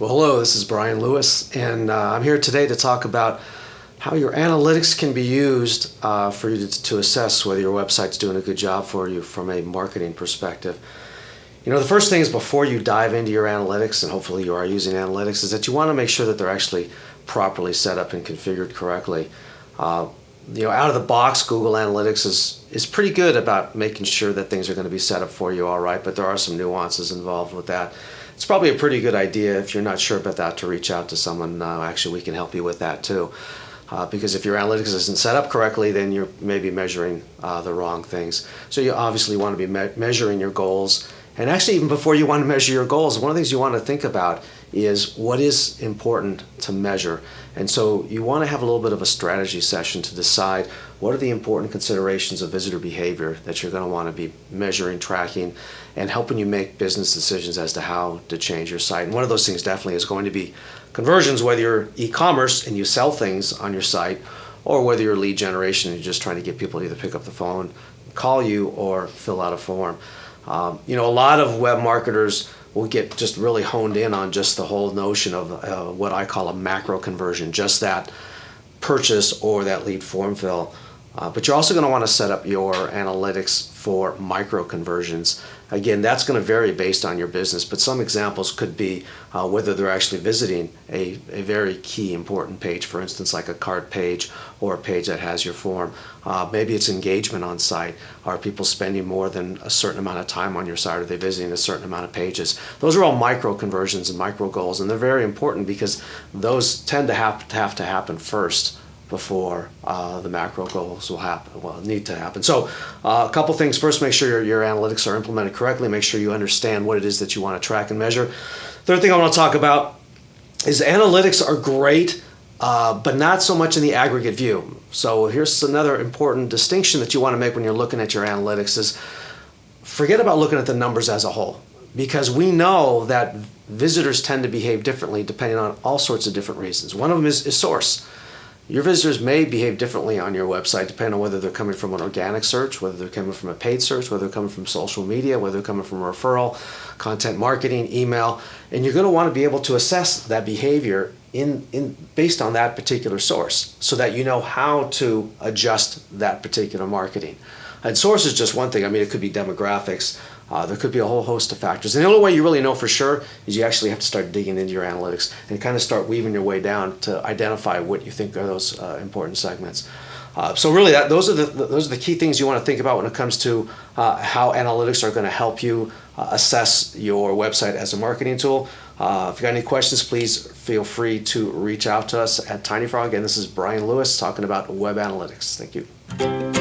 Well, hello, this is Brian Lewis, and I'm here today to talk about how your analytics can be used for you to assess whether your website's doing a good job for you from a marketing perspective. You know, the first thing is before you dive into your analytics, and hopefully you are using analytics, is that you want to make sure that they're actually properly set up and configured correctly. Out of the box, Google Analytics is pretty good about making sure that things are going to be set up for you all right, but there are some nuances involved with that. It's probably a pretty good idea if you're not sure about that to reach out to someone. Actually, we can help you with that too. Because if your analytics isn't set up correctly, then you're maybe measuring the wrong things. So you obviously want to be measuring your goals. And actually, even before you want to measure your goals, one of the things you want to think about is what is important to measure. And so you want to have a little bit of a strategy session to decide what are the important considerations of visitor behavior that you're going to want to be measuring, tracking, and helping you make business decisions as to how to change your site. And one of those things definitely is going to be conversions, whether you're e-commerce and you sell things on your site, or whether you're lead generation and you're just trying to get people to either pick up the phone, call you, or fill out a form. A lot of web marketers will get just really honed in on just the whole notion of what I call a macro conversion, just that purchase or that lead form fill. But you're also going to want to set up your analytics for micro conversions. Again, that's going to vary based on your business, but some examples could be whether they're actually visiting a very key important page, for instance, like a cart page or a page that has your form. Maybe it's engagement on site. Are people spending more than a certain amount of time on your site? Are they visiting a certain amount of pages? Those are all micro conversions and micro goals, and they're very important because those tend to have to happen first before the macro goals need to happen. So a couple things. First, make sure your analytics are implemented correctly. Make sure you understand what it is that you want to track and measure. Third thing I want to talk about is analytics are great, but not so much in the aggregate view. So here's another important distinction that you want to make when you're looking at your analytics is forget about looking at the numbers as a whole, because we know that visitors tend to behave differently depending on all sorts of different reasons. One of them is source. Your visitors may behave differently on your website depending on whether they're coming from an organic search, whether they're coming from a paid search, whether they're coming from social media, whether they're coming from a referral, content marketing, email, and you're going to want to be able to assess that behavior based on that particular source so that you know how to adjust that particular marketing. And source is just one thing. I mean, it could be demographics. There could be a whole host of factors. And the only way you really know for sure is you actually have to start digging into your analytics and kind of start weaving your way down to identify what you think are those important segments. So really, those are the key things you want to think about when it comes to how analytics are going to help you assess your website as a marketing tool. If you got any questions, please feel free to reach out to us at Tiny Frog. And this is Brian Lewis talking about web analytics. Thank you.